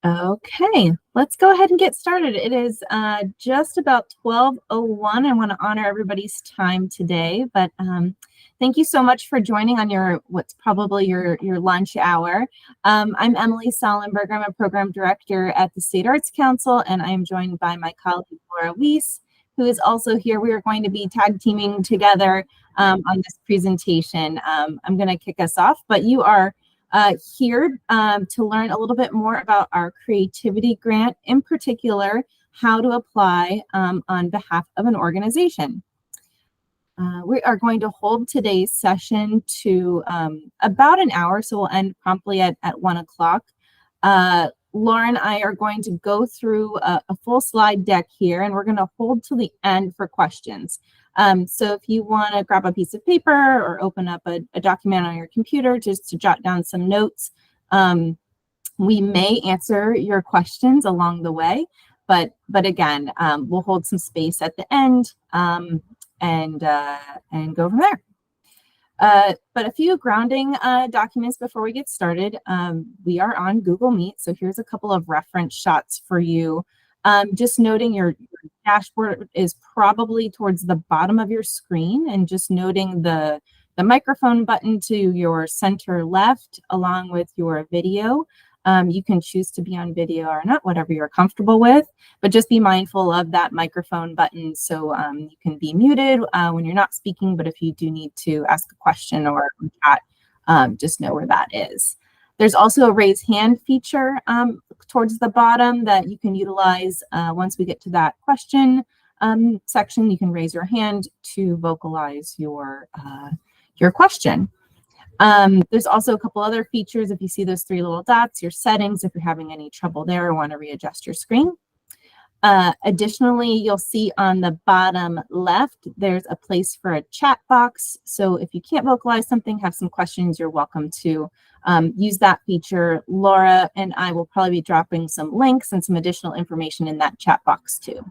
Okay, let's go ahead and get started. It is just about 12:01. I want to honor everybody's time today, but thank you so much for joining on what's probably your lunch hour. I'm Emily Sollenberger. I'm a program director at the State Arts Council, and I am joined by my colleague Laura Weiss, who is also here. We are going to be tag teaming together on this presentation. I'm going to kick us off, but you are here to learn a little bit more about our creativity grant, in particular, how to apply on behalf of an organization. We are going to hold today's session to about an hour, so we'll end promptly at 1 o'clock. Laura and I are going to go through a full slide deck here, and we're going to hold till the end for questions. So if you want to grab a piece of paper or open up a document on your computer just to jot down some notes, we may answer your questions along the way, but again, we'll hold some space at the end and go from there. But a few grounding documents before we get started. We are on Google Meet, so here's a couple of reference shots for you. Just noting your dashboard is probably towards the bottom of your screen, and just noting the microphone button to your center left along with your video. You can choose to be on video or not, whatever you're comfortable with, but just be mindful of that microphone button so you can be muted when you're not speaking, but if you do need to ask a question or chat, just know where that is. There's also a raise hand feature towards the bottom that you can utilize once we get to that question section. You can raise your hand to vocalize your question. There's also a couple other features. If you see those three little dots, your settings, if you're having any trouble there or want to readjust your screen. Additionally, you'll see on the bottom left, there's a place for a chat box. So if you can't vocalize something, have some questions, you're welcome to use that feature. Laura and I will probably be dropping some links and some additional information in that chat box too.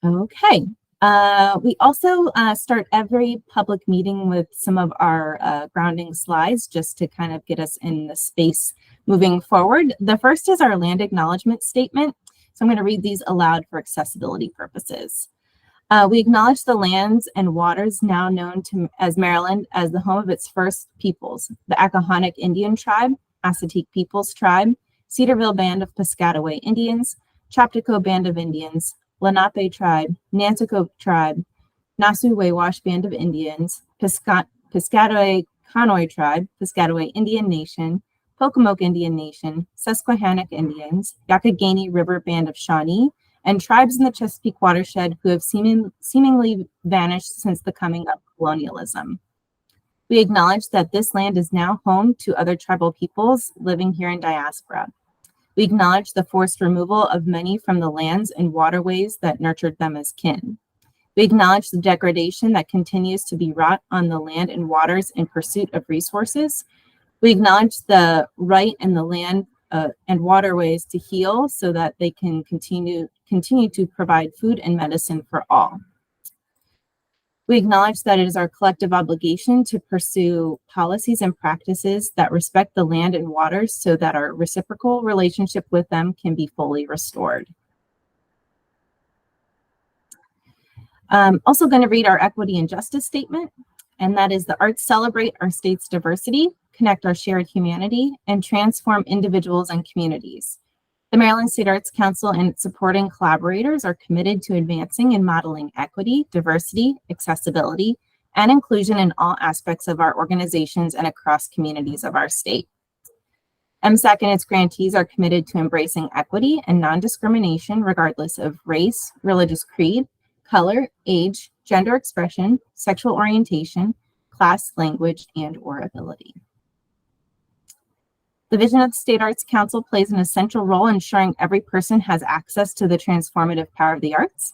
Okay. We also start every public meeting with some of our grounding slides just to kind of get us in the space moving forward. The first is our land acknowledgement statement. So I'm going to read these aloud for accessibility purposes. We acknowledge the lands and waters now known as Maryland as the home of its first peoples, the Accohonic Indian Tribe, Assateague Peoples Tribe, Cedarville Band of Piscataway Indians, Chaptico Band of Indians, Lenape Tribe, Nanticoke Tribe, Nasu-Wawash Band of Indians, Piscataway Conoy Tribe, Piscataway Indian Nation, Pocomoke Indian Nation, Susquehannock Indians, Yakagani River Band of Shawnee, and tribes in the Chesapeake watershed who have seemingly vanished since the coming of colonialism. We acknowledge that this land is now home to other tribal peoples living here in diaspora. We acknowledge the forced removal of many from the lands and waterways that nurtured them as kin. We acknowledge the degradation that continues to be wrought on the land and waters in pursuit of resources. We acknowledge the right in the land and waterways to heal so that they can continue to provide food and medicine for all. We acknowledge that it is our collective obligation to pursue policies and practices that respect the land and waters so that our reciprocal relationship with them can be fully restored. Also going to read our equity and justice statement, and that is: the arts celebrate our state's diversity, connect our shared humanity, and transform individuals and communities. The Maryland State Arts Council and its supporting collaborators are committed to advancing and modeling equity, diversity, accessibility, and inclusion in all aspects of our organizations and across communities of our state. MSAC and its grantees are committed to embracing equity and non-discrimination regardless of race, religious creed, color, age, gender expression, sexual orientation, class, language, and/or ability. The vision of the State Arts Council plays an essential role in ensuring every person has access to the transformative power of the arts.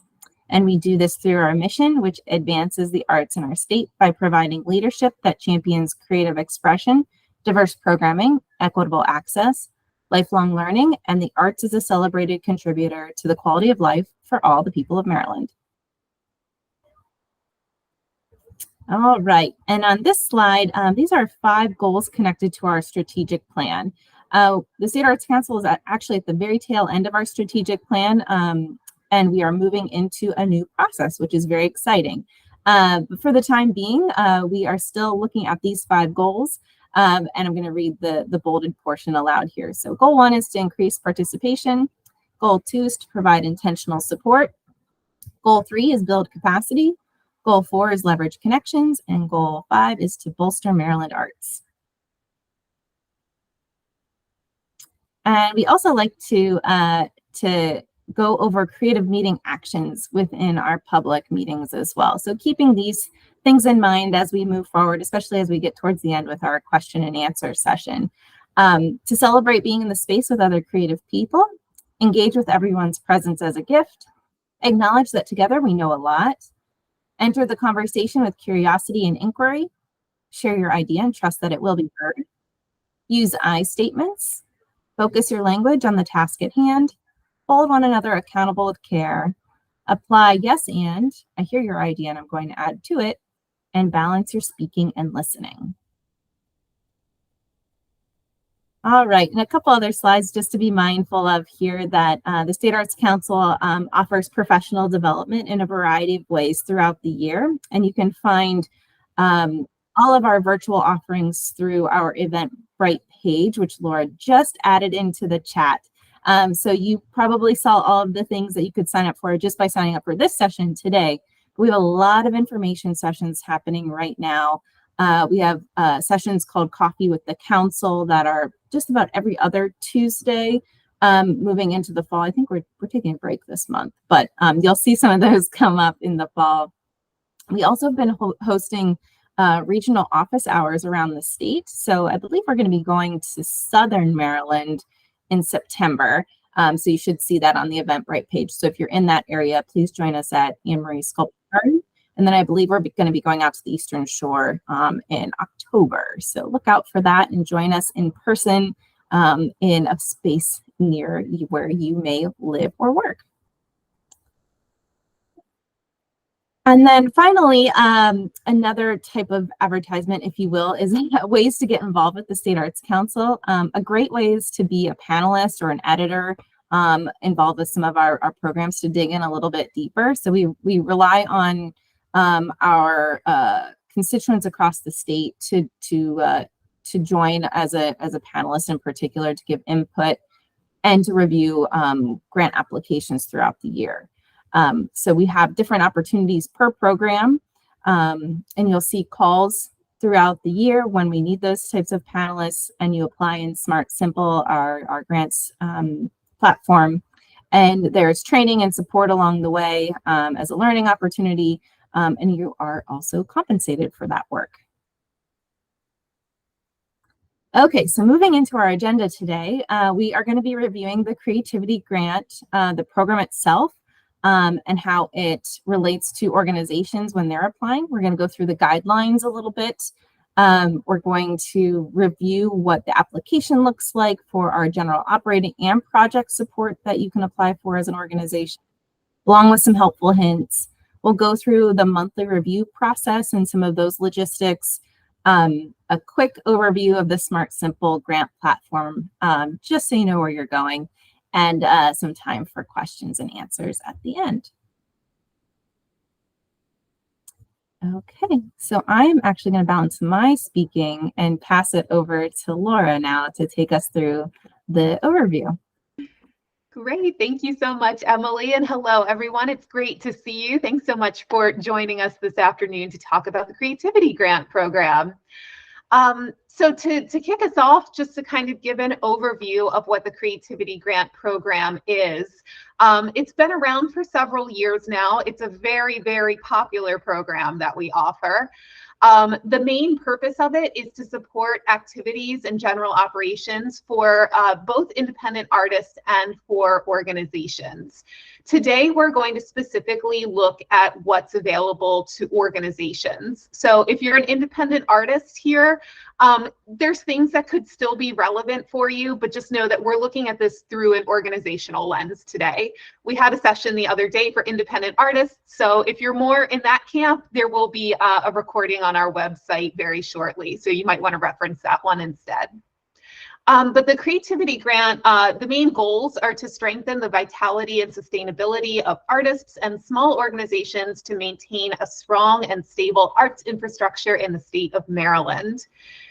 And we do this through our mission, which advances the arts in our state by providing leadership that champions creative expression, diverse programming, equitable access, lifelong learning, and the arts as a celebrated contributor to the quality of life for all the people of Maryland. All right, and on this slide, these are 5 goals connected to our strategic plan. The State Arts Council is actually at the very tail end of our strategic plan, and we are moving into a new process, which is very exciting. But for the time being, we are still looking at these 5 goals, and I'm going to read the bolded portion aloud here. So goal 1 is to increase participation. Goal 2 is to provide intentional support. Goal 3 is build capacity. Goal 4 is leverage connections, and goal 5 is to bolster Maryland arts. And we also like to go over creative meeting actions within our public meetings as well. So keeping these things in mind as we move forward, especially as we get towards the end with our question and answer session. To celebrate being in the space with other creative people, engage with everyone's presence as a gift, acknowledge that together we know a lot, enter the conversation with curiosity and inquiry, share your idea and trust that it will be heard, use I statements, focus your language on the task at hand, hold one another accountable with care, apply yes and, I hear your idea and I'm going to add to it, and balance your speaking and listening. All right, and a couple other slides just to be mindful of here that the State Arts Council offers professional development in a variety of ways throughout the year, and you can find all of our virtual offerings through our Eventbrite page, which Laura just added into the chat. So you probably saw all of the things that you could sign up for just by signing up for this session today. We have a lot of information sessions happening right now. We have sessions called Coffee with the Council that are just about every other Tuesday. Moving into the fall, I think we're taking a break this month, but you'll see some of those come up in the fall. We also have been hosting regional office hours around the state. So I believe we're going to be going to Southern Maryland in September. So you should see that on the Eventbrite page. So if you're in that area, please join us at Anne Marie Sculpture Garden. And then I believe we're going to be going out to the Eastern Shore in October. So look out for that and join us in person in a space near where you may live or work. And then finally, another type of advertisement, if you will, is ways to get involved with the State Arts Council. A great way is to be a panelist or an editor involved with some of our programs to dig in a little bit deeper. So we rely on our constituents across the state to join as a panelist in particular, to give input and to review grant applications throughout the year. So we have different opportunities per program, and you'll see calls throughout the year when we need those types of panelists, and you apply in Smart Simple, our grants platform. And there's training and support along the way as a learning opportunity, and you are also compensated for that work. Okay, so moving into our agenda today, we are going to be reviewing the Creativity Grant, the program itself, and how it relates to organizations when they're applying. We're going to go through the guidelines a little bit. We're going to review what the application looks like for our general operating and project support that you can apply for as an organization, along with some helpful hints. We'll go through the monthly review process and some of those logistics, a quick overview of the Smart Simple grant platform, just so you know where you're going, and some time for questions and answers at the end. Okay, so I'm actually going to balance my speaking and pass it over to Laura now to take us through the overview. Great. Thank you so much, Emily. And hello, everyone. It's great to see you. Thanks so much for joining us this afternoon to talk about the Creativity Grant Program. So to kick us off, just to kind of give an overview of what the Creativity Grant Program is, it's been around for several years now. It's a very, very popular program that we offer. The main purpose of it is to support activities and general operations for both independent artists and for organizations. Today, we're going to specifically look at what's available to organizations. So if you're an independent artist here, there's things that could still be relevant for you, but just know that we're looking at this through an organizational lens today. We had a session the other day for independent artists. So if you're more in that camp, there will be a recording on our website very shortly. So you might want to reference that one instead. But the creativity grant, the main goals are to strengthen the vitality and sustainability of artists and small organizations to maintain a strong and stable arts infrastructure in the state of Maryland.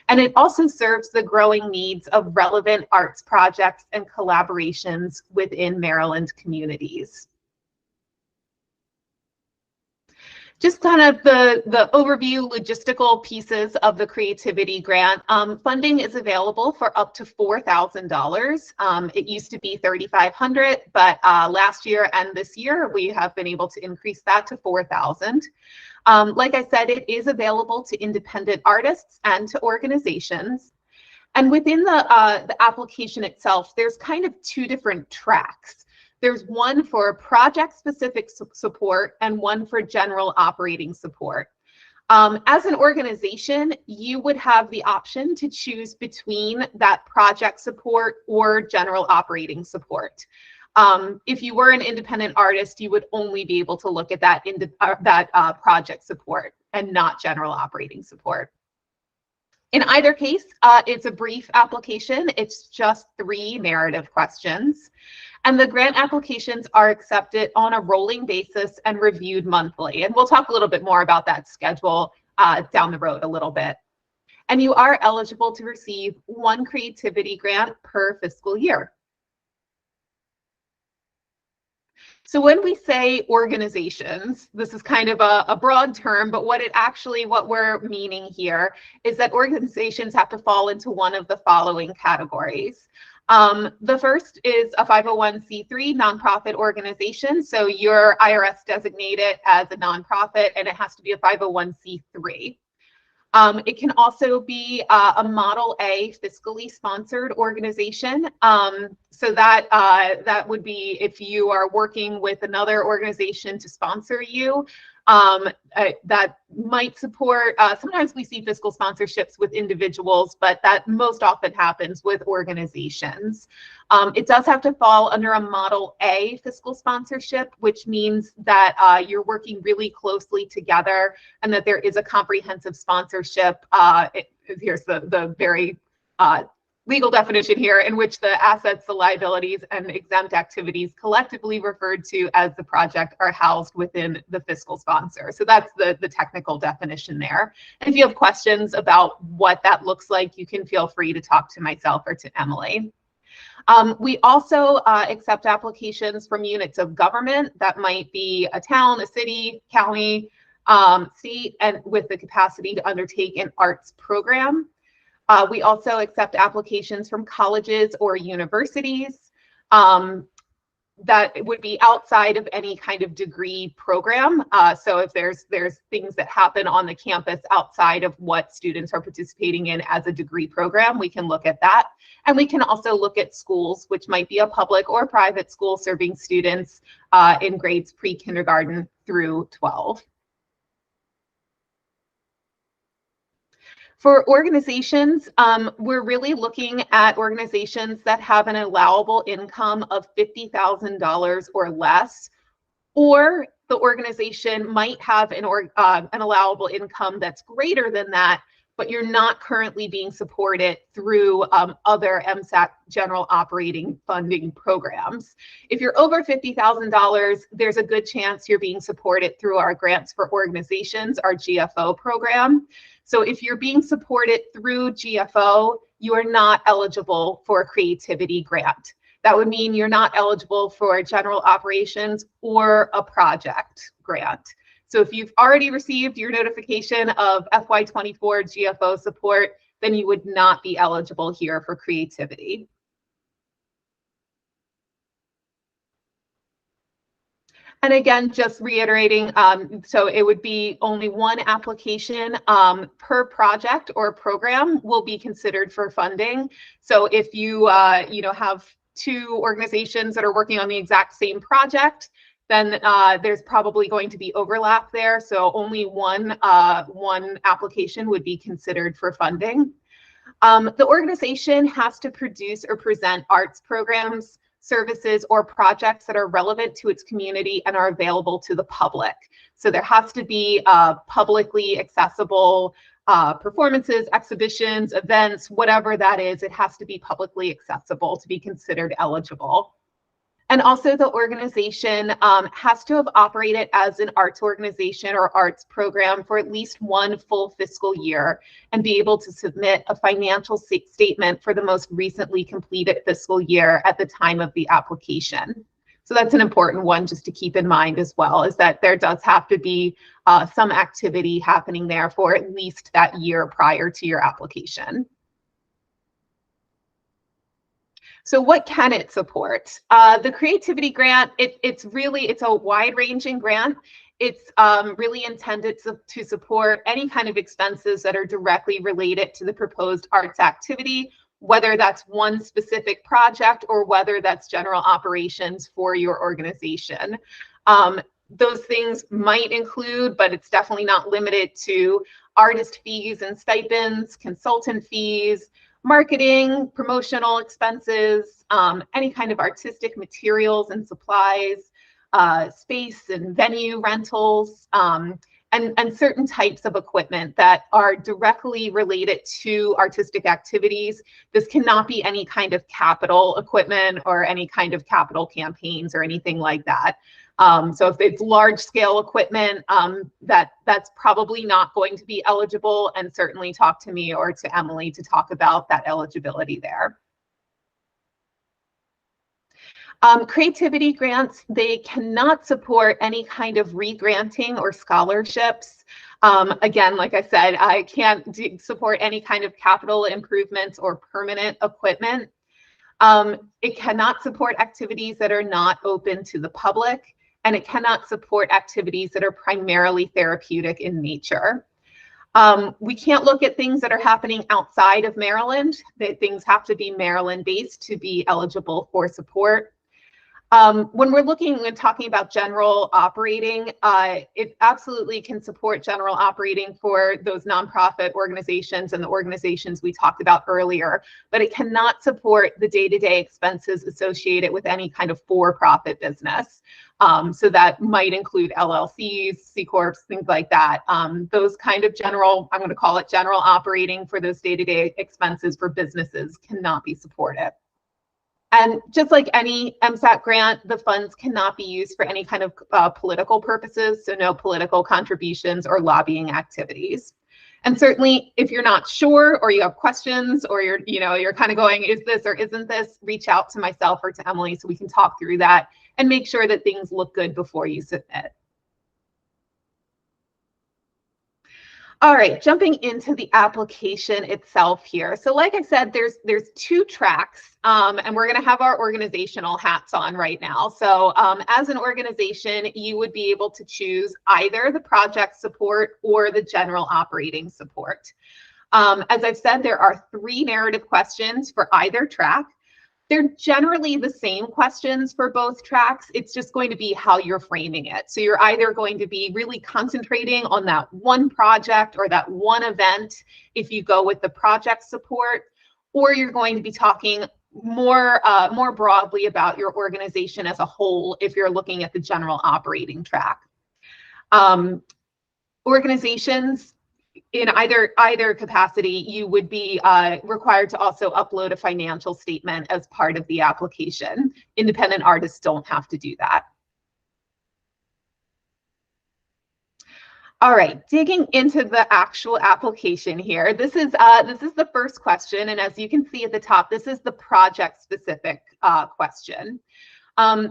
And it also serves the growing needs of relevant arts projects and collaborations within Maryland communities. Just kind of the overview logistical pieces of the creativity grant. Funding is available for up to $4,000. It used to be $3,500, but last year and this year we have been able to increase that to $4,000. Like I said, it is available to independent artists and to organizations. And within the application itself, there's kind of two different tracks. There's one for project-specific support and one for general operating support. As an organization, you would have the option to choose between that project support or general operating support. If you were an independent artist, you would only be able to look at that project support and not general operating support. In either case, it's a brief application. It's just 3 narrative questions. And the grant applications are accepted on a rolling basis and reviewed monthly. And we'll talk a little bit more about that schedule down the road a little bit. And you are eligible to receive 1 creativity grant per fiscal year. So when we say organizations, this is kind of a broad term, but what we're meaning here is that organizations have to fall into one of the following categories. The first is a 501c3 nonprofit organization. So you're IRS designated as a nonprofit and it has to be a 501c3. It can also be a Model A fiscally sponsored organization. So that would be if you are working with another organization to sponsor you. That might support, sometimes we see fiscal sponsorships with individuals, but that most often happens with organizations. It does have to fall under a Model A fiscal sponsorship, which means that you're working really closely together and that there is a comprehensive sponsorship. Here's the very legal definition here, in which the assets, the liabilities, and exempt activities collectively referred to as the project are housed within the fiscal sponsor. So that's the technical definition there. And if you have questions about what that looks like, you can feel free to talk to myself or to Emily. We also accept applications from units of government. That might be a town, a city, county, state, and with the capacity to undertake an arts program. We also accept applications from colleges or universities that would be outside of any kind of degree program. So if there's things that happen on the campus outside of what students are participating in as a degree program, we can look at that. And we can also look at schools, which might be a public or private school serving students in grades pre-kindergarten through 12. For organizations, we're really looking at organizations that have an allowable income of $50,000 or less, or the organization might have an allowable income that's greater than that, but you're not currently being supported through other MSAC general operating funding programs. If you're over $50,000, there's a good chance you're being supported through our Grants for Organizations, our GFO program. So if you're being supported through GFO, you are not eligible for a creativity grant. That would mean you're not eligible for general operations or a project grant. So if you've already received your notification of FY24 GFO support, then you would not be eligible here for creativity. And again, just reiterating, so it would be only 1 application per project or program will be considered for funding. So if you have 2 organizations that are working on the exact same project, then there's probably going to be overlap there. So only one application would be considered for funding. The organization has to produce or present arts programs, services, or projects that are relevant to its community and are available to the public. So there has to be publicly accessible performances, exhibitions, events, whatever that is, it has to be publicly accessible to be considered eligible. And also the organization has to have operated as an arts organization or arts program for at least one full fiscal year and be able to submit a financial statement for the most recently completed fiscal year at the time of the application. So that's an important one just to keep in mind as well, is that there does have to be some activity happening there for at least that year prior to your application. So what can it support? The creativity grant, it's a wide-ranging grant. It's really intended to support any kind of expenses that are directly related to the proposed arts activity, whether that's one specific project or whether that's general operations for your organization. Those things might include, but it's definitely not limited to, artist fees and stipends, consultant fees, marketing, promotional expenses, any kind of artistic materials and supplies, space and venue rentals, and certain types of equipment that are directly related to artistic activities. This cannot be any kind of capital equipment or any kind of capital campaigns or anything like that. So if it's large scale equipment, that's probably not going to be eligible, and certainly talk to me or to Emily to talk about that eligibility there. Creativity grants, they cannot support any kind of re-granting or scholarships. Again, like I said, I can't support any kind of capital improvements or permanent equipment. It cannot support activities that are not open to the public, and it cannot support activities that are primarily therapeutic in nature. We can't look at things that are happening outside of Maryland. Things have to be Maryland-based to be eligible for support. When we're looking and talking about general operating, it absolutely can support general operating for those nonprofit organizations and the organizations we talked about earlier, but it cannot support the day-to-day expenses associated with any kind of for-profit business. So that might include LLCs, C Corps, things like that. Those kind of general, I'm going to call it general operating for those day-to-day expenses for businesses cannot be supported. And just like any MSAT grant, the funds cannot be used for any kind of political purposes, so no political contributions or lobbying activities. And certainly, if you're not sure or you have questions or you're kind of going, is this or isn't this, reach out to myself or to Emily so we can talk through that and make sure that things look good before you submit. All right, jumping into the application itself here. So like I said, there's two tracks, and we're going to have our organizational hats on right now. So as an organization, you would be able to choose either the project support or the general operating support. As I've said, there are 3 narrative questions for either track. They're generally the same questions for both tracks. It's just going to be how you're framing it. So you're either going to be really concentrating on that one project or that one event if you go with the project support, or you're going to be talking more broadly about your organization as a whole if you're looking at the general operating track. Organizations, in either capacity, you would be required to also upload a financial statement as part of the application. Independent artists don't have to do that. All right, digging into the actual application here. This is the first question, and as you can see at the top, this is the project-specific question.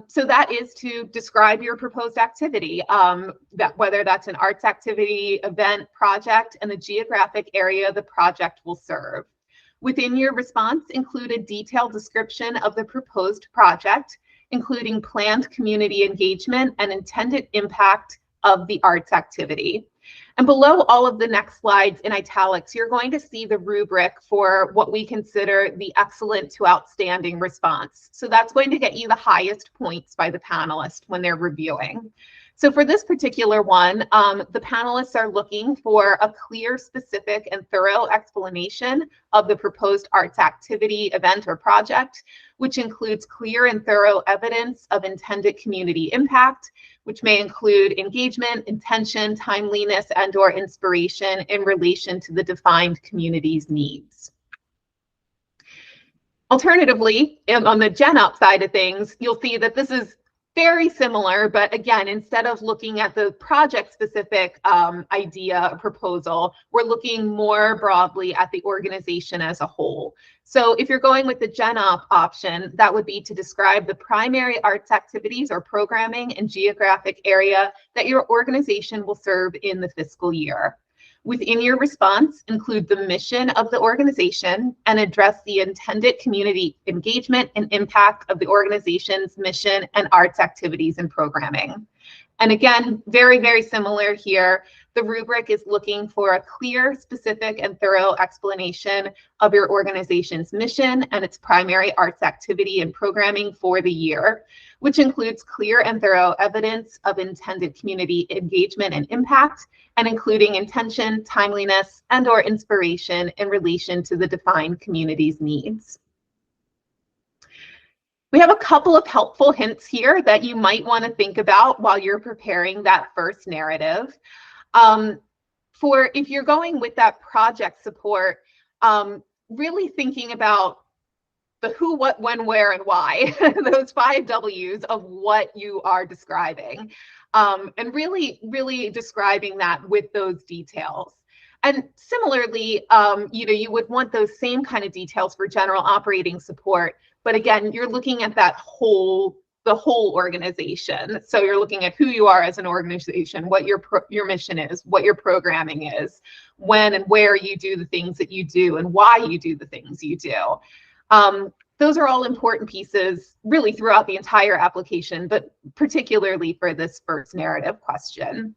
So that is to describe your proposed activity, whether that's an arts activity, event, project, and the geographic area the project will serve. Within your response, include a detailed description of the proposed project, including planned community engagement and intended impact of the arts activity. And below all of the next slides in italics, you're going to see the rubric for what we consider the excellent to outstanding response. So that's going to get you the highest points by the panelists when they're reviewing. So for this particular one, the panelists are looking for a clear, specific, and thorough explanation of the proposed arts activity, event, or project, which includes clear and thorough evidence of intended community impact, which may include engagement, intention, timeliness, and/or inspiration in relation to the defined community's needs. Alternatively, on the Gen Up side of things, you'll see that this is very similar, but again, instead of looking at the project-specific idea or proposal, we're looking more broadly at the organization as a whole. So if you're going with the Gen Up option, that would be to describe the primary arts activities or programming and geographic area that your organization will serve in the fiscal year. Within your response, include the mission of the organization and address the intended community engagement and impact of the organization's mission and arts activities and programming. And again, very, very similar here. The rubric is looking for a clear, specific, and thorough explanation of your organization's mission and its primary arts activity and programming for the year, which includes clear and thorough evidence of intended community engagement and impact, and including intention, timeliness, and/or inspiration in relation to the defined community's needs. We have a couple of helpful hints here that you might want to think about while you're preparing that first narrative. For if you're going with that project support, really thinking about the who, what, when, where, and why, those 5 W's of what you are describing, and really describing that with those details. And similarly, you would want those same kind of details for general operating support. But again, you're looking at the whole organization. So you're looking at who you are as an organization, what your mission is, what your programming is, when and where you do the things that you do, and why you do the things you do. Those are all important pieces really throughout the entire application, but particularly for this first narrative question.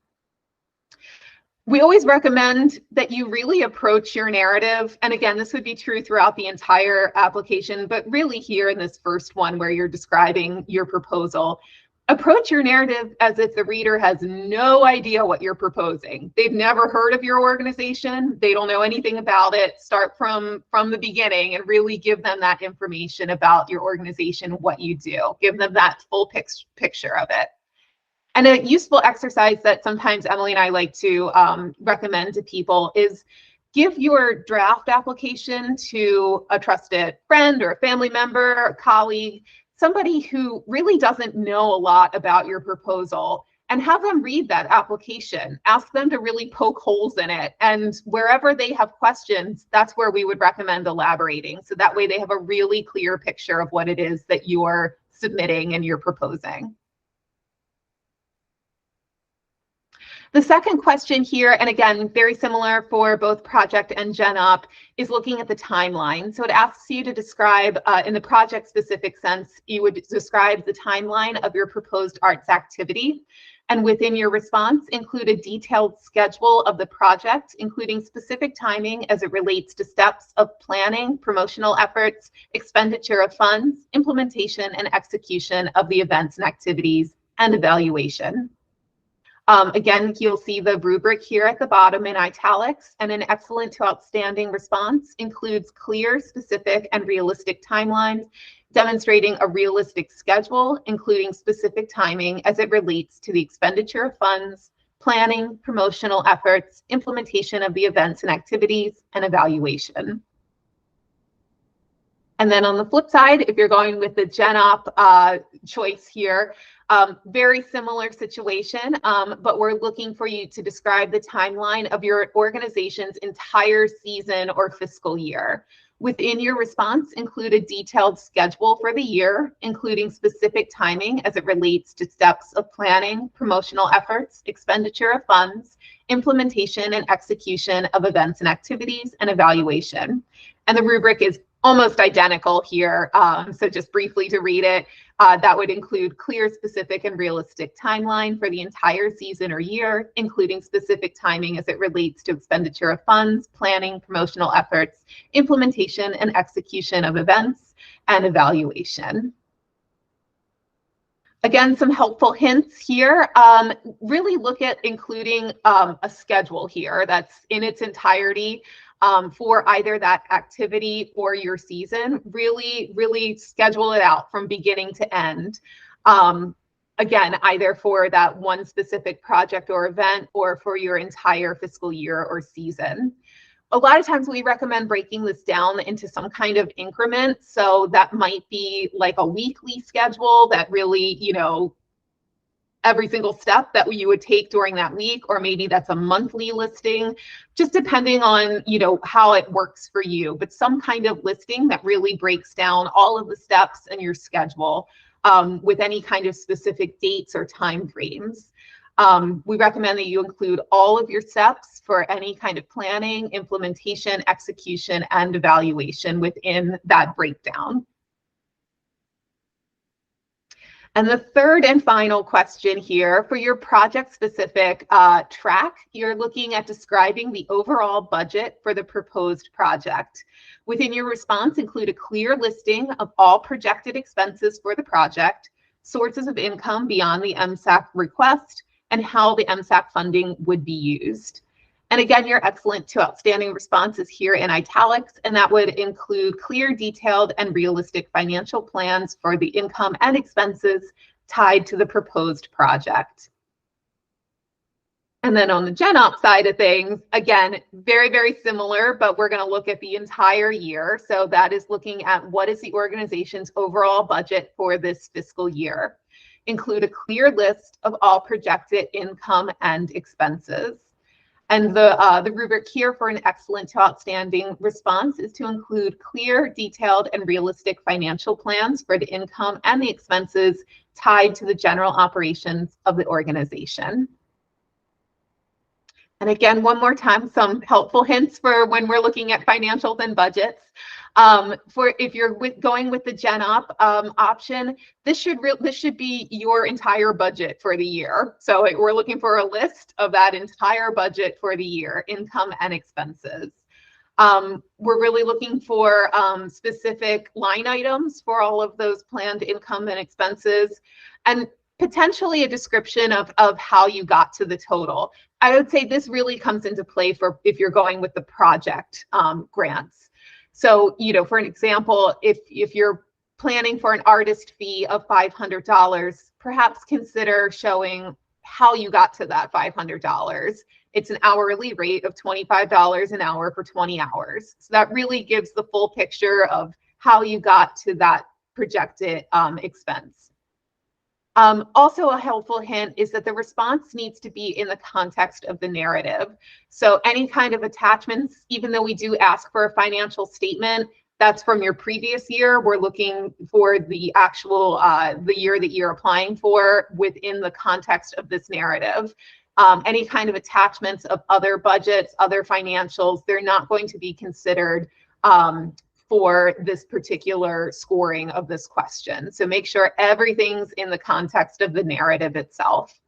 We always recommend that you really approach your narrative, and again, this would be true throughout the entire application, but really here in this first one where you're describing your proposal, approach your narrative as if the reader has no idea what you're proposing. They've never heard of your organization. They don't know anything about it. Start from the beginning and really give them that information about your organization, what you do. Give them that full picture of it. And a useful exercise that sometimes Emily and I like to recommend to people is give your draft application to a trusted friend or a family member, a colleague, somebody who really doesn't know a lot about your proposal, and have them read that application. Ask them to really poke holes in it. And wherever they have questions, that's where we would recommend elaborating. So that way they have a really clear picture of what it is that you're submitting and you're proposing. The second question here, and again, very similar for both project and Gen Up, is looking at the timeline. So it asks you to describe, in the project-specific sense, you would describe the timeline of your proposed arts activity. And within your response, include a detailed schedule of the project, including specific timing as it relates to steps of planning, promotional efforts, expenditure of funds, implementation and execution of the events and activities, and evaluation. Again, you'll see the rubric here at the bottom in italics, and an excellent to outstanding response includes clear, specific, and realistic timelines, demonstrating a realistic schedule, including specific timing as it relates to the expenditure of funds, planning, promotional efforts, implementation of the events and activities, and evaluation. And then on the flip side, if you're going with the Gen Up choice here, very similar situation, but we're looking for you to describe the timeline of your organization's entire season or fiscal year. Within your response, include a detailed schedule for the year, including specific timing as it relates to steps of planning, promotional efforts, expenditure of funds, implementation and execution of events and activities, and evaluation. And the rubric is almost identical here. So just briefly to read it, that would include clear, specific, and realistic timeline for the entire season or year, including specific timing as it relates to expenditure of funds, planning, promotional efforts, implementation and execution of events, and evaluation. Again, some helpful hints here. Really look at including a schedule here that's in its entirety for either that activity or your season. Really schedule it out from beginning to end. Again, either for that one specific project or event or for your entire fiscal year or season. A lot of times we recommend breaking this down into some kind of increment. So that might be like a weekly schedule that really, you know, every single step that you would take during that week, or maybe that's a monthly listing, just depending on, you know, how it works for you. But some kind of listing that really breaks down all of the steps in your schedule with any kind of specific dates or time frames. We recommend that you include all of your steps for any kind of planning, implementation, execution, and evaluation within that breakdown. And the third and final question here, for your project-specific track, you're looking at describing the overall budget for the proposed project. Within your response, include a clear listing of all projected expenses for the project, sources of income beyond the MSAC request, and how the MSAC funding would be used. And again, your excellent to outstanding response is here in italics, and that would include clear, detailed, and realistic financial plans for the income and expenses tied to the proposed project. And then on the Gen Op side of things, again, very similar, but we're going to look at the entire year. So that is looking at what is the organization's overall budget for this fiscal year. Include a clear list of all projected income and expenses. And the rubric here for an excellent to outstanding response is to include clear, detailed, and realistic financial plans for the income and the expenses tied to the general operations of the organization. And again, one more time, some helpful hints for when we're looking at financials and budgets. For if you're going with the Gen Op option, this should be your entire budget for the year. So we're looking for a list of that entire budget for the year, income and expenses. We're really looking for specific line items for all of those planned income and expenses, and potentially a description of how you got to the total. I would say this really comes into play for if you're going with the project grants. So, you know, for an example, if you're planning for an artist fee of $500, perhaps consider showing how you got to that $500. It's an hourly rate of $25 an hour for 20 hours. So that really gives the full picture of how you got to that projected expense. Also, a helpful hint is that the response needs to be in the context of the narrative. So any kind of attachments, even though we do ask for a financial statement, that's from your previous year. We're looking for the actual, the year that you're applying for within the context of this narrative. Any kind of attachments of other budgets, other financials, they're not going to be considered for this particular scoring of this question. So make sure everything's in the context of the narrative itself.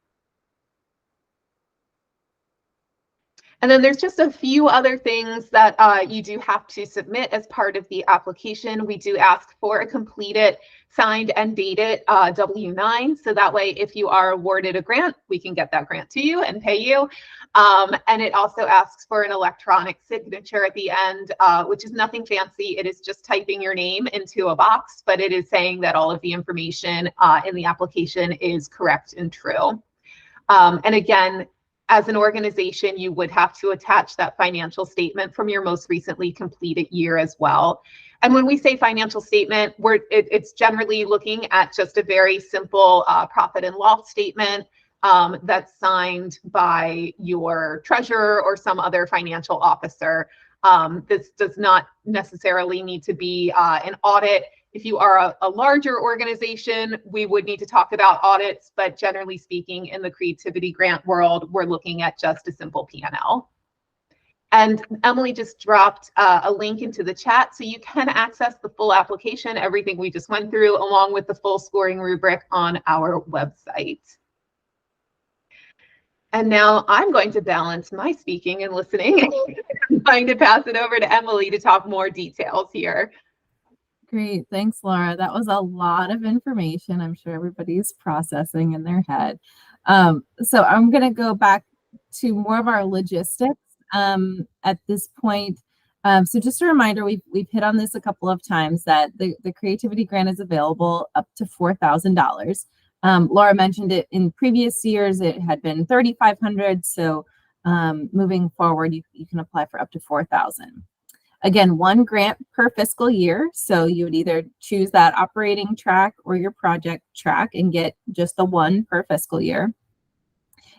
And then there's just a few other things that you do have to submit as part of the application. We do ask for a completed, signed and dated W-9. So that way, if you are awarded a grant, we can get that grant to you and pay you. And it also asks for an electronic signature at the end, which is nothing fancy. It is just typing your name into a box, but it is saying that all of the information in the application is correct and true. And again, as an organization, you would have to attach that financial statement from your most recently completed year as well. And when we say financial statement, it's generally looking at just a very simple profit and loss statement that's signed by your treasurer or some other financial officer. This does not necessarily need to be an audit. If you are a larger organization, we would need to talk about audits, but generally speaking, in the creativity grant world, we're looking at just a simple P&L. And Emily just dropped a link into the chat, so you can access the full application, everything we just went through, along with the full scoring rubric on our website. And now I'm going to balance my speaking and listening. I'm going to pass it over to Emily to talk more details here. Great. Thanks, Laura. That was a lot of information. I'm sure everybody's processing in their head. So I'm going to go back to more of our logistics at this point. So just a reminder, we've hit on this a couple of times that the Creativity Grant is available up to $4,000. Laura mentioned it in previous years, it had been $3,500. So moving forward, you can apply for up to $4,000. Again, one grant per fiscal year. So you would either choose that operating track or your project track and get just the one per fiscal year.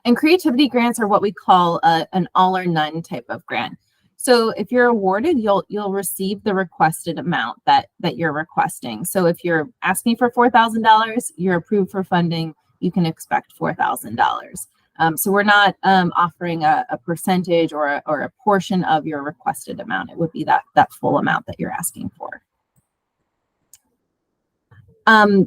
And creativity grants are what we call an all or none type of grant. So if you're awarded, you'll receive the requested amount that you're requesting. So if you're asking for $4,000, you're approved for funding, you can expect $4,000. So we're not offering a percentage or a portion of your requested amount. It would be that full amount that you're asking for.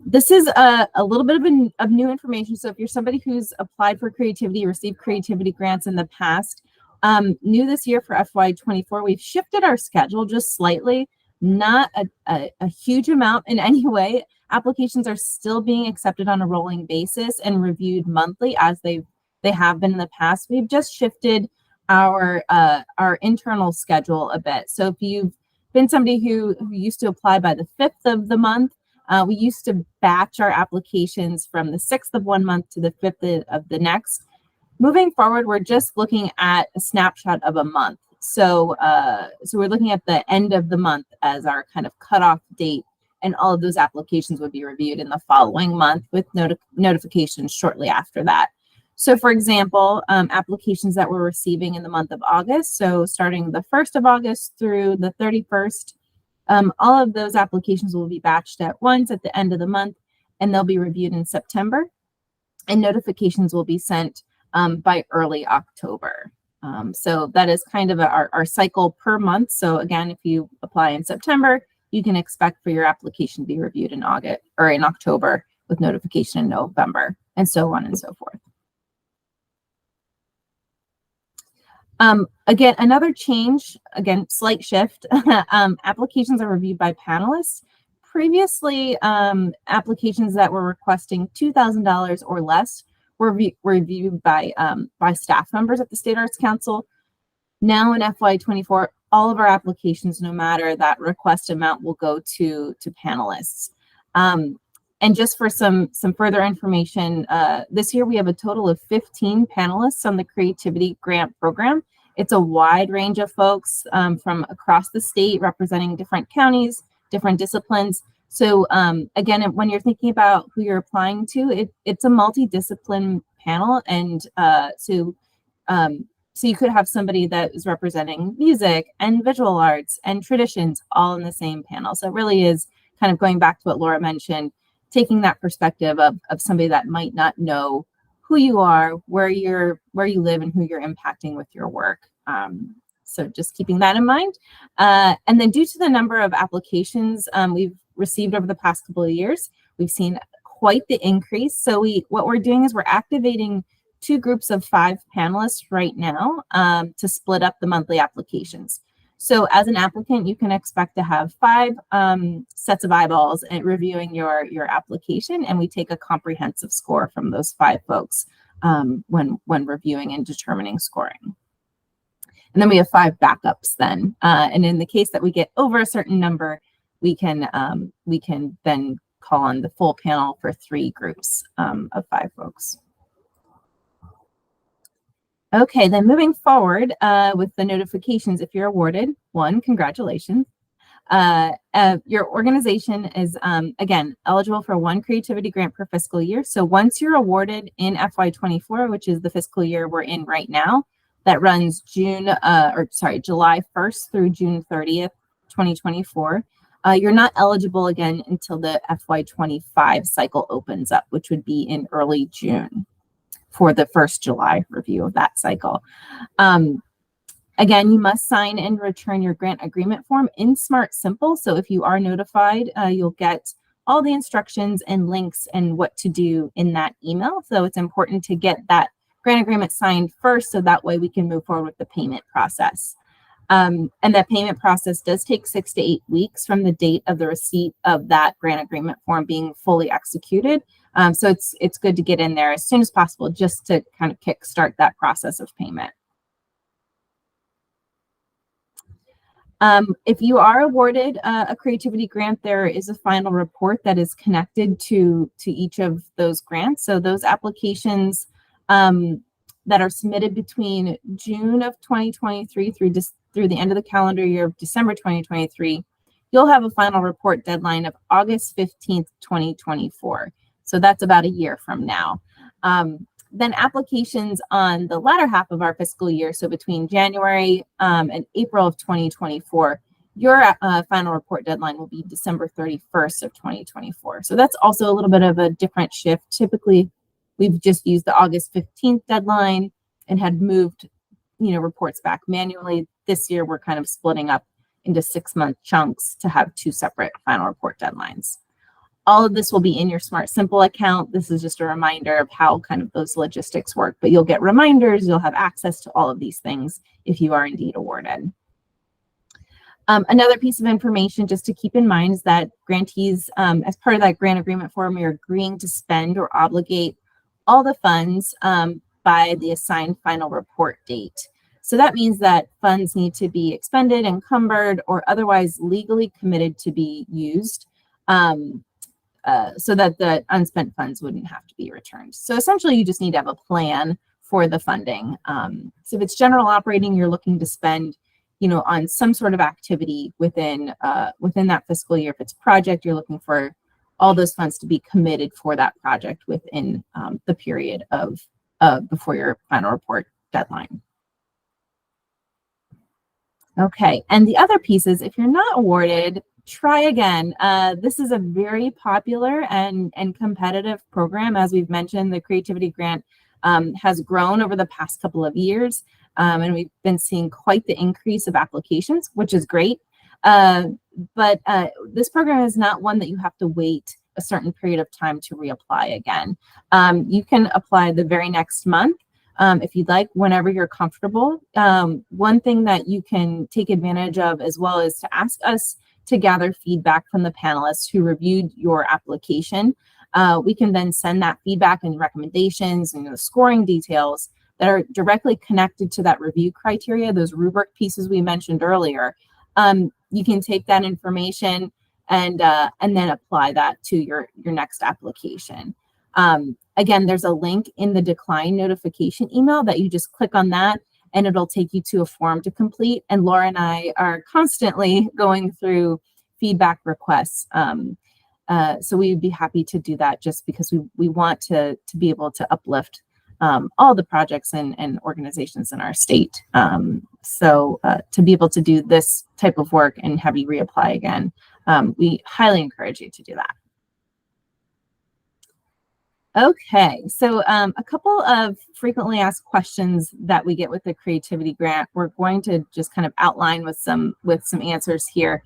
This is a little bit of new information. So if you're somebody who's applied for creativity, received creativity grants in the past, new this year for FY24, we've shifted our schedule just slightly, not a huge amount in any way. Applications are still being accepted on a rolling basis and reviewed monthly as they have been in the past. We've just shifted our internal schedule a bit. So if you've been somebody who used to apply by the 5th of the month, we used to batch our applications from the 6th of one month to the 5th of the next. Moving forward, we're just looking at a snapshot of a month. So we're looking at the end of the month as our kind of cutoff date, and all of those applications would be reviewed in the following month with notifications shortly after that. So for example, applications that we're receiving in the month of August, so starting the 1st of August through the 31st, all of those applications will be batched at once at the end of the month, and they'll be reviewed in September, and notifications will be sent by early October. So that is kind of our cycle per month. So again, if you apply in September, you can expect for your application to be reviewed in August or in October with notification in November, and so on and so forth. Again, another change, again, slight shift. Applications are reviewed by panelists. Previously, applications that were requesting $2,000 or less were reviewed by staff members at the State Arts Council. Now in FY24, all of our applications, no matter that request amount, will go to panelists. And just for some further information, this year we have a total of 15 panelists on the Creativity Grant Program. It's a wide range of folks from across the state representing different counties, different disciplines. So again, when you're thinking about who you're applying to, it's a multidiscipline panel. And so you could have somebody that is representing music and visual arts and traditions all in the same panel. So it really is kind of going back to what Laura mentioned, taking that perspective of somebody that might not know who you are, where you live, and who you're impacting with your work. So just keeping that in mind. And then due to the number of applications we've received over the past couple of years, we've seen quite the increase. So what we're doing is we're activating 2 groups of 5 panelists right now to split up the monthly applications. So as an applicant, you can expect to have 5 sets of eyeballs at reviewing your application, and we take a comprehensive score from those 5 folks when reviewing and determining scoring. And then we have 5 backups then. And in the case that we get over a certain number, we can then call on the full panel for 3 groups of 5 folks. Okay, then moving forward with the notifications, if you're awarded, 1, congratulations. Your organization is, again, eligible for 1 creativity grant per fiscal year. So once you're awarded in FY24, which is the fiscal year we're in right now, that runs July 1st through June 30th, 2024, you're not eligible again until the FY25 cycle opens up, which would be in early June, for the first July review of that cycle. Again, you must sign and return your grant agreement form in Smart Simple. So if you are notified, you'll get all the instructions and links and what to do in that email. So it's important to get that grant agreement signed first, so that way we can move forward with the payment process. And that payment process does take 6 to 8 weeks from the date of the receipt of that grant agreement form being fully executed. So it's good to get in there as soon as possible just to kind of kickstart that process of payment. If you are awarded a creativity grant, there is a final report that is connected to each of those grants. So those applications that are submitted between June of 2023 through the end of the calendar year of December 2023, you'll have a final report deadline of August 15th, 2024. So that's about a year from now. Then applications on the latter half of our fiscal year, so between January and April of 2024, your final report deadline will be December 31st of 2024. So that's also a little bit of a different shift. Typically, we've just used the August 15th deadline and had moved, reports back manually. This year, we're kind of splitting up into 6-month chunks to have 2 separate final report deadlines. All of this will be in your Smart Simple account. This is just a reminder of how kind of those logistics work, but you'll get reminders, you'll have access to all of these things if you are indeed awarded. Another piece of information just to keep in mind is that grantees, as part of that grant agreement form, you're agreeing to spend or obligate all the funds by the assigned final report date. So that means that funds need to be expended, encumbered, or otherwise legally committed to be used. So that the unspent funds wouldn't have to be returned. So essentially, you just need to have a plan for the funding. So if it's general operating, you're looking to spend, on some sort of activity within that fiscal year. If it's a project, you're looking for all those funds to be committed for that project within the period of before your final report deadline. Okay, and the other piece is if you're not awarded, try again. This is a very popular and competitive program. As we've mentioned, the Creativity Grant has grown over the past couple of years, and we've been seeing quite the increase of applications, which is great. But this program is not one that you have to wait a certain period of time to reapply again. You can apply the very next month. If you'd like, whenever you're comfortable. One thing that you can take advantage of as well is to ask us to gather feedback from the panelists who reviewed your application. We can then send that feedback and recommendations and the scoring details that are directly connected to that review criteria, those rubric pieces we mentioned earlier. You can take that information and then apply that to your next application. Again, there's a link in the decline notification email that you just click on that and it'll take you to a form to complete. And Laura and I are constantly going through feedback requests. So we'd be happy to do that just because we want to be able to uplift all the projects and organizations in our state. So to be able to do this type of work and have you reapply again, we highly encourage you to do that. Okay, so a couple of frequently asked questions that we get with the Creativity Grant, we're going to just kind of outline with some answers here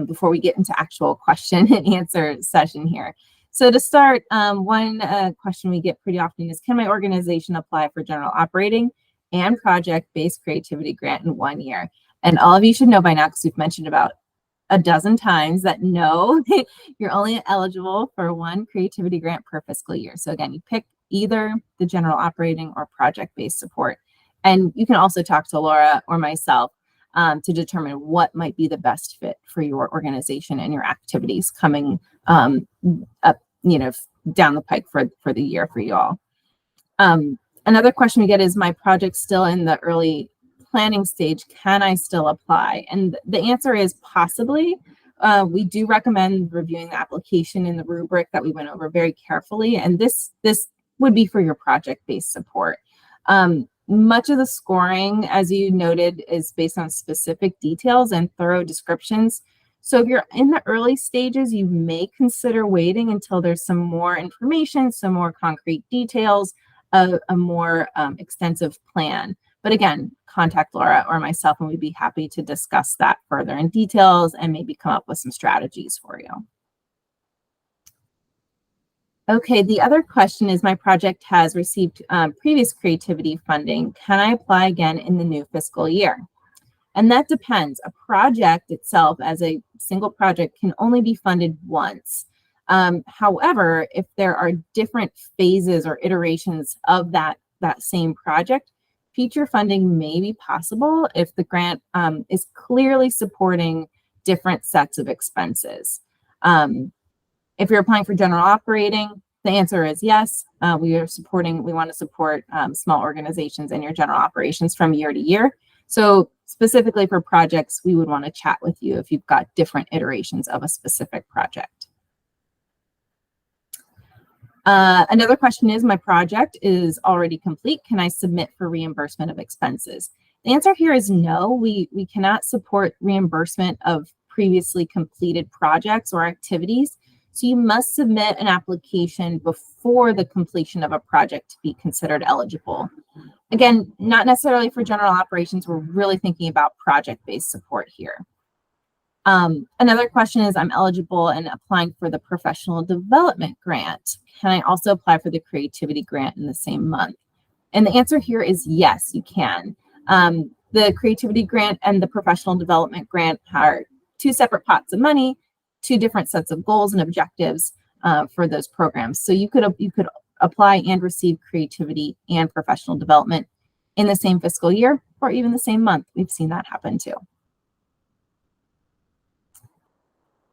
before we get into actual question and answer session here. So to start, one question we get pretty often is, can my organization apply for general operating and project-based creativity grant in 1 year? And all of you should know by now, because we've mentioned about a dozen times, that no, you're only eligible for 1 creativity grant per fiscal year. So again, you pick either the general operating or project-based support. And you can also talk to Laura or myself to determine what might be the best fit for your organization and your activities coming up, down the pike for the year for you all. Another question we get is, my project still in the early planning stage, can I still apply? And the answer is possibly. We do recommend reviewing the application in the rubric that we went over very carefully, and this would be for your project-based support. Much of the scoring, as you noted, is based on specific details and thorough descriptions. So if you're in the early stages, you may consider waiting until there's some more information, some more concrete details, a more extensive plan. But again, contact Laura or myself and we'd be happy to discuss that further in details and maybe come up with some strategies for you. Okay, the other question is, my project has received previous creativity funding. Can I apply again in the new fiscal year? And that depends. A project itself as a single project can only be funded once. However, if there are different phases or iterations of that same project, future funding may be possible if the grant is clearly supporting different sets of expenses. If you're applying for general operating, the answer is yes. We want to support small organizations in your general operations from year to year. So specifically for projects, we would want to chat with you if you've got different iterations of a specific project. Another question is, my project is already complete. Can I submit for reimbursement of expenses? The answer here is no. We cannot support reimbursement of previously completed projects or activities. So you must submit an application before the completion of a project to be considered eligible. Again, not necessarily for general operations. We're really thinking about project-based support here. Another question is, I'm eligible and applying for the professional development grant. Can I also apply for the creativity grant in the same month? And the answer here is yes, you can. The creativity grant and the professional development grant are two separate pots of money, two different sets of goals and objectives for those programs. So you could apply and receive creativity and professional development in the same fiscal year or even the same month. We've seen that happen too.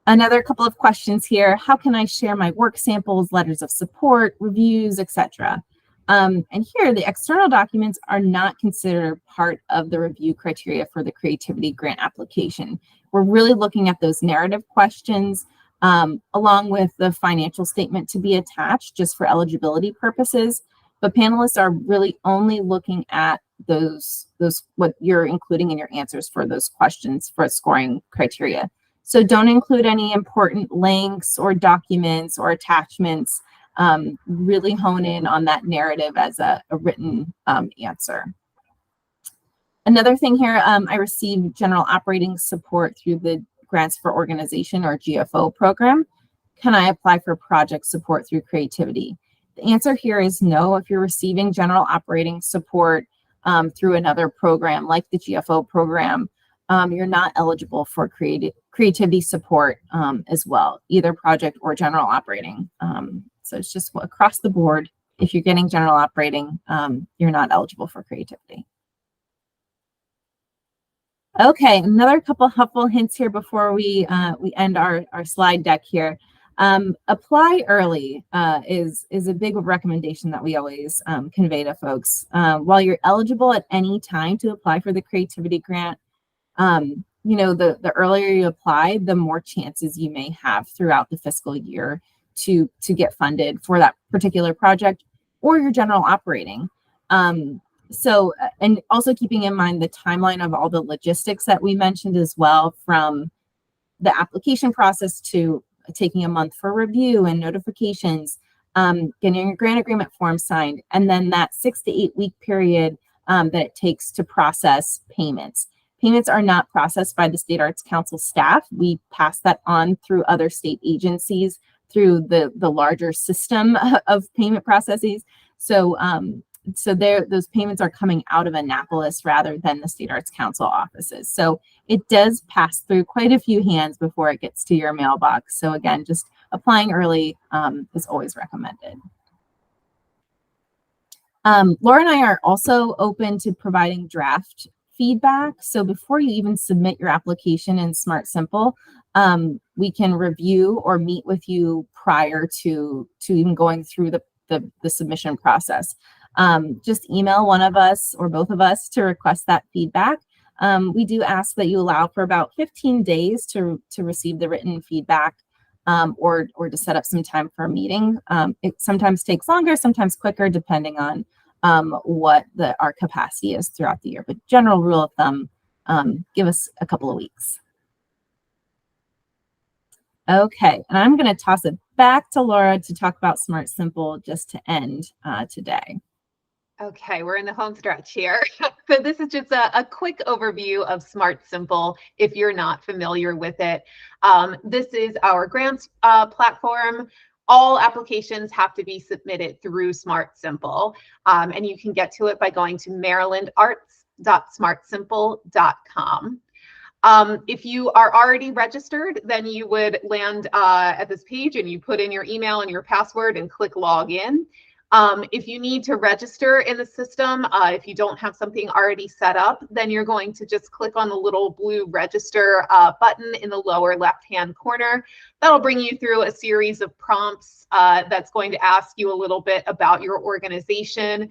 Another couple of questions here. How can I share my work samples, letters of support, reviews, etc.? And here, the external documents are not considered part of the review criteria for the creativity grant application. We're really looking at those narrative questions along with the financial statement to be attached just for eligibility purposes. But panelists are really only looking at those what you're including in your answers for those questions for scoring criteria. So don't include any important links or documents or attachments. Really hone in on that narrative as a written answer. Another thing here, I received general operating support through the Grants for Organization or GFO program. Can I apply for project support through creativity? The answer here is no. If you're receiving general operating support through another program like the GFO program, you're not eligible for creativity support as well, either project or general operating. So it's just across the board. If you're getting general operating, you're not eligible for creativity. Okay, another couple helpful hints here before we end our slide deck here. Apply early is a big recommendation that we always convey to folks. While you're eligible at any time to apply for the creativity grant, the earlier you apply, the more chances you may have throughout the fiscal year to get funded for that particular project or your general operating. So, and also keeping in mind the timeline of all the logistics that we mentioned as well, from the application process to taking a month for review and notifications, getting your grant agreement form signed, and then that 6 to 8 week period that it takes to process payments. Payments are not processed by the State Arts Council staff. We pass that on through other state agencies through the larger system of payment processes. So those payments are coming out of Annapolis rather than the State Arts Council offices. So it does pass through quite a few hands before it gets to your mailbox. So again, just applying early is always recommended. Laura and I are also open to providing draft feedback. So before you even submit your application in Smart Simple, we can review or meet with you prior to even going through the submission process. Just email one of us or both of us to request that feedback. We do ask that you allow for about 15 days to receive the written feedback or to set up some time for a meeting. It sometimes takes longer, sometimes quicker, depending on what our capacity is throughout the year. But general rule of thumb, give us a couple of weeks. Okay, and I'm going to toss it back to Laura to talk about Smart Simple just to end today. Okay, we're in the home stretch here. So this is just a quick overview of Smart Simple if you're not familiar with it. This is our grants platform. All applications have to be submitted through Smart Simple, and you can get to it by going to marylandarts.gov grants.smartsimple.com. If you are already registered, then you would land at this page and you put in your email and your password and click login. If you need to register in the system, if you don't have something already set up, then you're going to just click on the little blue register button in the lower left-hand corner. That'll bring you through a series of prompts that's going to ask you a little bit about your organization,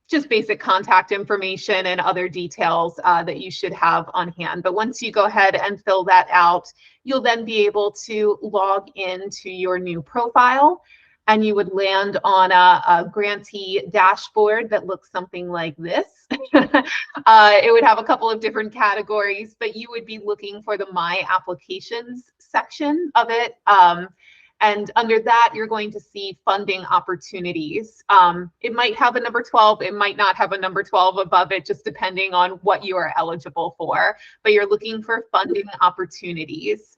just basic contact information and other details that you should have on hand. But once you go ahead and fill that out, you'll then be able to log into your new profile, and you would land on a grantee dashboard that looks something like this. It would have a couple of different categories, but you would be looking for the My Applications section of it. And under that, you're going to see funding opportunities. It might have a number 12. It might not have a number 12 above it, just depending on what you are eligible for. But you're looking for funding opportunities.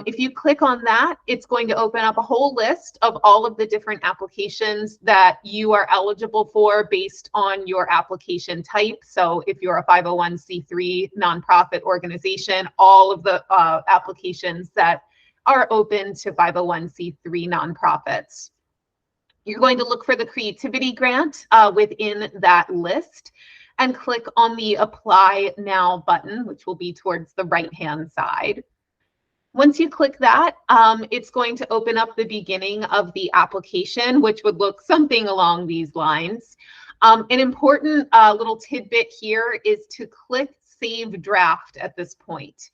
If you click on that, it's going to open up a whole list of all of the different applications that you are eligible for based on your application type. So if you're a 501c3 nonprofit organization, all of the applications that are open to 501c3 nonprofits. You're going to look for the creativity grant within that list and click on the Apply Now button, which will be towards the right-hand side. Once you click that, it's going to open up the beginning of the application, which would look something along these lines. An important little tidbit here is to click Save Draft at this point.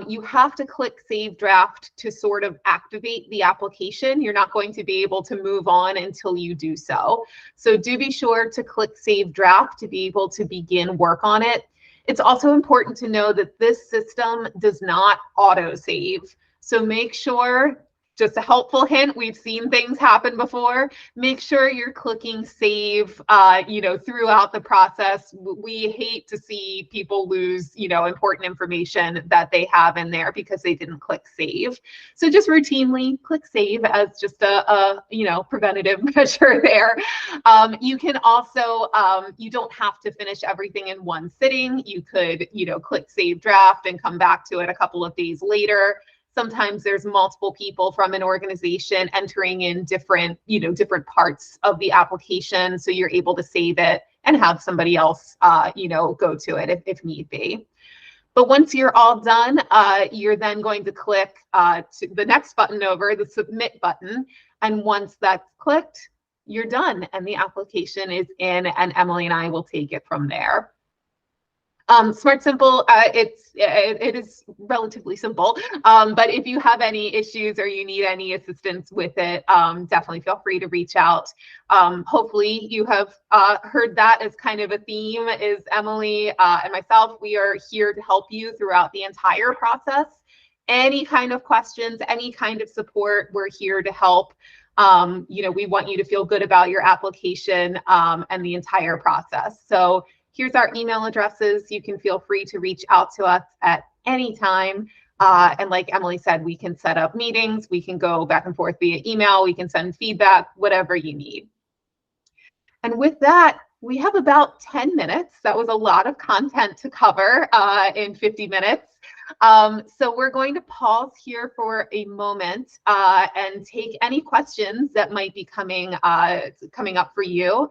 You have to click Save Draft to sort of activate the application. You're not going to be able to move on until you do so. So do be sure to click Save Draft to be able to begin work on it. It's also important to know that this system does not auto-save. So make sure, just a helpful hint, we've seen things happen before. Make sure you're clicking save, throughout the process. We hate to see people lose, important information that they have in there because they didn't click save. So just routinely click save as just a preventative measure there. You can also, you don't have to finish everything in one sitting. You could, click save draft and come back to it a couple of days later. Sometimes there's multiple people from an organization entering in different parts of the application. So you're able to save it and have somebody else, go to it if need be. But once you're all done, you're then going to click to the next button over, the Submit button. And once that's clicked, you're done and the application is in, and Emily and I will take it from there. Smart Simple, it is relatively simple, but if you have any issues or you need any assistance with it, definitely feel free to reach out. Hopefully you have heard that as kind of a theme, is Emily and myself, we are here to help you throughout the entire process. Any kind of questions, any kind of support, we're here to help. We want you to feel good about your application and the entire process. So here's our email addresses. You can feel free to reach out to us at any time. And like Emily said, we can set up meetings. We can go back and forth via email. We can send feedback, whatever you need. And with that, we have about 10 minutes. That was a lot of content to cover in 50 minutes. So we're going to pause here for a moment and take any questions that might be coming up for you.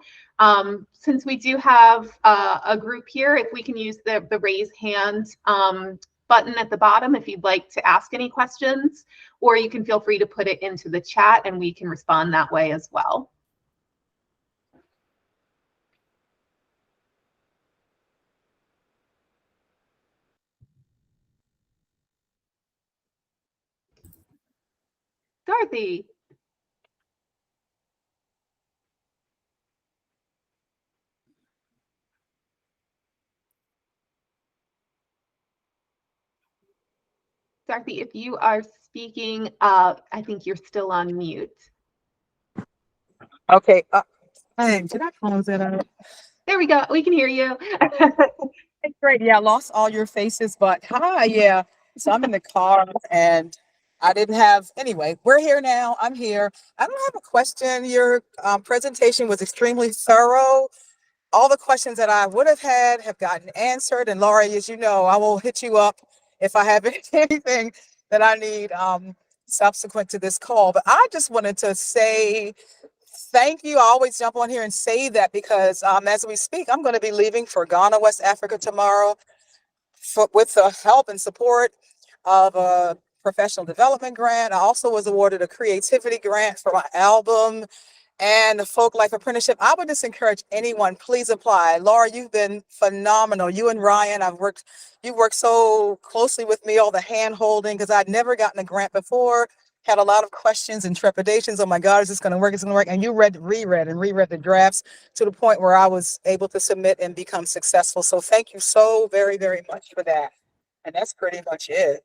Since we do have a group here, if we can use the raise hand button at the bottom if you'd like to ask any questions, or you can feel free to put it into the chat and we can respond that way as well. Dorothy. Dorothy, if you are speaking, I think you're still on mute. Okay. Hey, did I close it out? There we go. We can hear you. Great. Yeah, I lost all your faces, but hi. Yeah. So I'm in the car and I didn't have, anyway, we're here now. I'm here. I don't have a question. Your presentation was extremely thorough. all the questions that I would have had have gotten answered. And Laurie, as you know, I will hit you up if I have anything that I need subsequent to this call. But I just wanted to say thank you. I always jump on here and say that because as we speak, I'm going to be leaving for Ghana, West Africa tomorrow with the help and support of a professional development grant. I also was awarded a creativity grant for my album and the folk life apprenticeship. I would just encourage anyone, please apply. Laura, you've been phenomenal. You and Ryan, you worked so closely with me, all the hand holding, because I'd never gotten a grant before, had a lot of questions and trepidations. Oh my God, is this going to work? Is it going to work? And you reread the drafts to the point where I was able to submit and become successful. So thank you so very, very much for that. And that's pretty much it.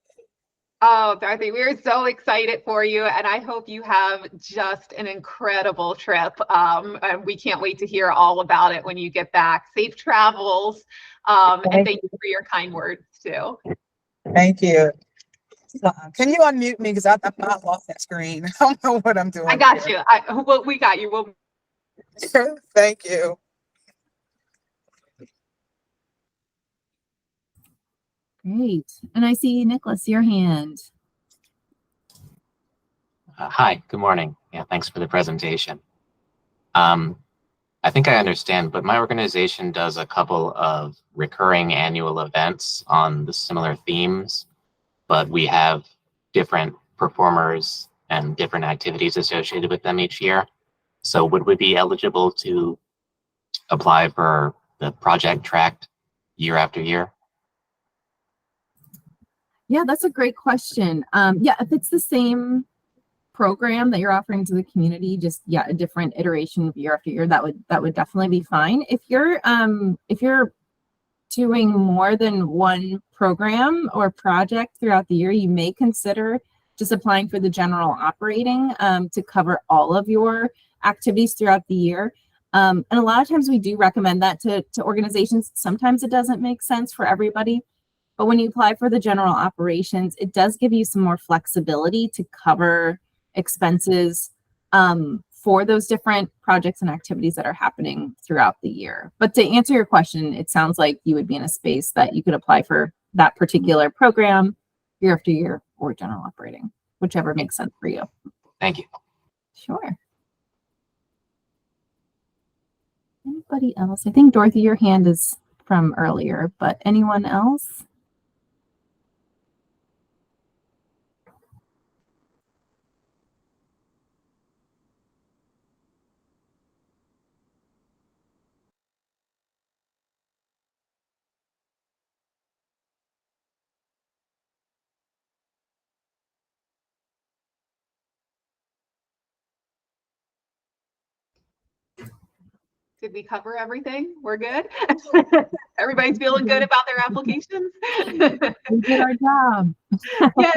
Oh, Dorothy, we're so excited for you, and I hope you have just an incredible trip. And we can't wait to hear all about it when you get back. Safe travels, and thank you for your kind words too. Thank you. Can you unmute me because I'm not off that screen? I don't know what I'm doing. I got you. Well, we got you. Thank you. Great. And I see, Nicholas, your hand. Hi, good morning. Yeah, thanks for the presentation. I think I understand, but my organization does a couple of recurring annual events on the similar themes, but we have different performers and different activities associated with them each year. So would we be eligible to apply for the project tracked year after year? Yeah, that's a great question. Yeah, if it's the same program that you're offering to the community, just a different iteration of year after year, that would definitely be fine. If you're doing more than one program or project throughout the year, you may consider just applying for the general operating to cover all of your activities throughout the year. And a lot of times we do recommend that to organizations. Sometimes it doesn't make sense for everybody. But when you apply for the general operations, it does give you some more flexibility to cover expenses for those different projects and activities that are happening throughout the year. But to answer your question, it sounds like you would be in a space that you could apply for that particular program year after year or general operating, whichever makes sense for you. Thank you. Sure. Anybody else? I think, Dorothy, your hand is from earlier, but anyone else? Did we cover everything? We're good? Everybody's feeling good about their applications? We did our job. Yay!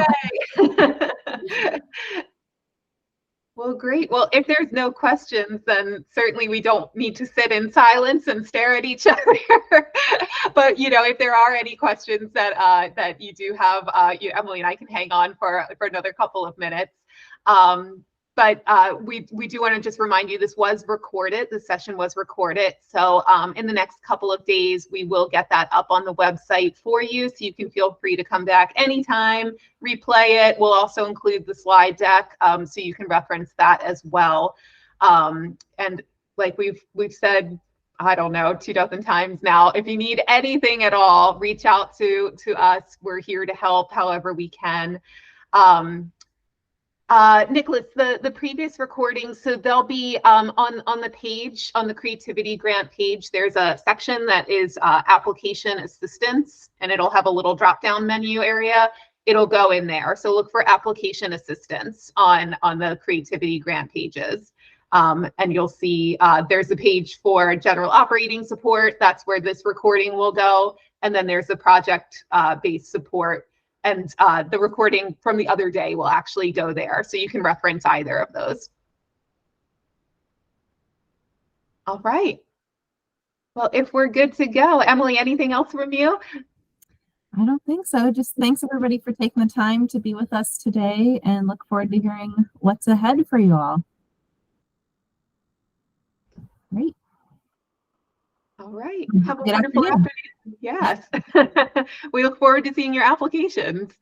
Well, great. Well, if there's no questions, then certainly we don't need to sit in silence and stare at each other. But if there are any questions that you do have, Emily and I can hang on for another couple of minutes. But we do want to just remind you, this was recorded. The session was recorded. So in the next couple of days, we will get that up on the website for you. So you can feel free to come back anytime, replay it. We'll also include the slide deck so you can reference that as well. And like we've said, I don't know, 2 dozen times now, if you need anything at all, reach out to us. We're here to help however we can. Nicholas, the previous recordings, so they'll be on the page, on the Creativity Grant page, there's a section that is application assistance, and it'll have a little drop-down menu area. It'll go in there. So look for application assistance on the Creativity Grant pages. And you'll see there's a page for general operating support. That's where this recording will go. And then there's the project-based support. And the recording from the other day will actually go there. So you can reference either of those. All right. Well, if we're good to go, Emily, anything else from you? I don't think so. Just thanks everybody for taking the time to be with us today, and look forward to hearing what's ahead for you all. Great. All right. Mhm. Have a Good wonderful afternoon. afternoon. Yes. We look forward to seeing your applications.